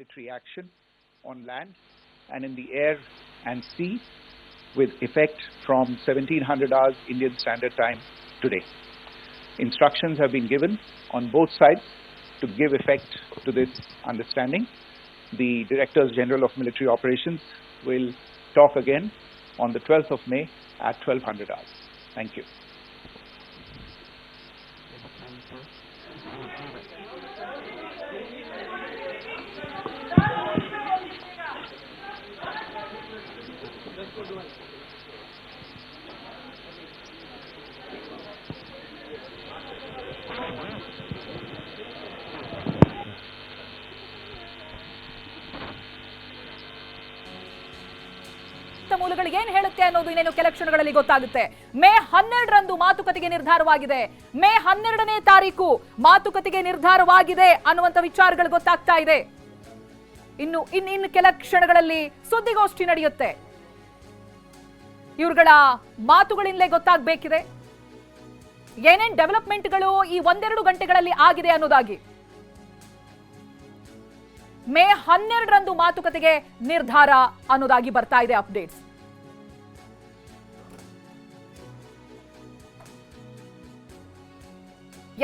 military action on land and in the air and sea with effect from 1700 hours Indian Standard Time today. Instructions have been given on both sides to give effect to this understanding. The Directors General of Military Operations will talk again on the 12th of May at 1200 hours. Thank you. ಮೂಲಗಳಿಗೆ ಏನು ಹೇಳುತ್ತೆ ಅನ್ನೋದು ಇನ್ನೇನು ಕೆಲ ಕ್ಷಣಗಳಲ್ಲಿ ಗೊತ್ತಾಗುತ್ತೆ. ಮೇ 12ರಂದು ಮಾತುಕತೆಗೆ ನಿರ್ಧಾರವಾಗಿದೆ. ಮೇ 12ನೇ ತಾರೀಕು ಮಾತುಕತೆಗೆ ನಿರ್ಧಾರವಾಗಿದೆ ಅನ್ನುವಂತ ವಿಚಾರಗಳು ಗೊತ್ತಾಗ್ತಾ ಇದೆ. ಇನ್ನು ಕೆಲ ಕ್ಷಣಗಳಲ್ಲಿ ಸುದ್ದಿಗೋಷ್ಠಿ ನಡೆಯುತ್ತೆ. ಇವ್ರುಗಳ ಮಾತುಗಳಿಂದಲೇ ಗೊತ್ತಾಗಬೇಕಿದೆ ಏನೇನ್ ಡೆವಲಪ್ಮೆಂಟ್ಗಳು ಈ ಒಂದೆರಡು ಗಂಟೆಗಳಲ್ಲಿ ಆಗಿದೆ ಅನ್ನೋದಾಗಿ. ಮೇ 12ರಂದು ಮಾತುಕತೆಗೆ ನಿರ್ಧಾರ ಅನ್ನೋದಾಗಿ ಬರ್ತಾ ಇದೆ ಅಪ್ಡೇಟ್ಸ್.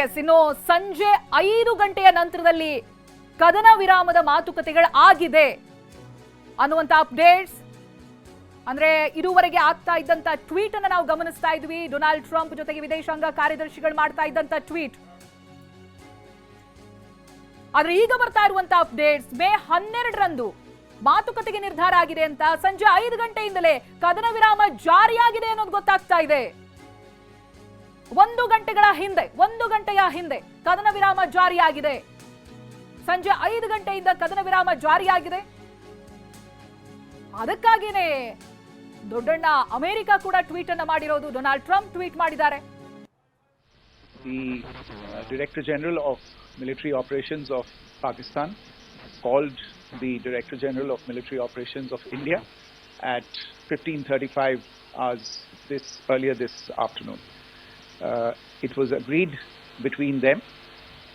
ಎಸ್, ಇನ್ನು ಸಂಜೆ 5 ಗಂಟೆಯ ನಂತರದಲ್ಲಿ ಕದನ ವಿರಾಮದ ಮಾತುಕತೆಗಳು ಆಗಿದೆ ಅನ್ನುವಂತ ಅಪ್ಡೇಟ್ಸ್. ಅಂದ್ರೆ ಇದುವರೆಗೆ ಆಗ್ತಾ ಇದ್ದಂತ ಟ್ವೀಟ್ ಅನ್ನು ನಾವು ಗಮನಿಸ್ತಾ ಇದ್ವಿ. ಡೊನಾಲ್ಡ್ ಟ್ರಂಪ್ ಜೊತೆಗೆ ವಿದೇಶಾಂಗ ಕಾರ್ಯದರ್ಶಿಗಳು ಮಾಡ್ತಾ ಇದ್ದಂತ ಟ್ವೀಟ್. ಆದ್ರೆ ಈಗ ಬರ್ತಾ ಇರುವಂತ ಅಪ್ಡೇಟ್ಸ್ ಮೇ 12ರಂದು ಮಾತುಕತೆಗೆ ನಿರ್ಧಾರ ಆಗಿದೆ ಅಂತ. ಸಂಜೆ 5 ಗಂಟೆಯಿಂದಲೇ ಕದನ ವಿರಾಮ ಜಾರಿಯಾಗಿದೆ ಅನ್ನೋದು ಗೊತ್ತಾಗ್ತಾ ಇದೆ. 1 ಗಂಟೆಯ ಹಿಂದೆ ಕದನ ವಿರಾಮ ಜಾರಿಯಾಗಿದೆ. ಸಂಜೆ 5 ಗಂಟೆಯಿಂದ ಕದನ ವಿರಾಮ ಜಾರಿಯಾಗಿದೆ. ಅದಕ್ಕಾಗಿಯೇ ದೊಡ್ಡಣ್ಣ ಅಮೆರಿಕ ಕೂಡ ಟ್ವೀಟ್ ಅನ್ನು ಮಾಡಿರೋದು. ಡೊನಾಲ್ಡ್ ಟ್ರಂಪ್ ಟ್ವೀಟ್ ಮಾಡಿದ್ದಾರೆ. The Director General of Military Operations of Pakistan called the Director General of Military Operations of India at 15:35 hours earlier this afternoon. It was agreed between them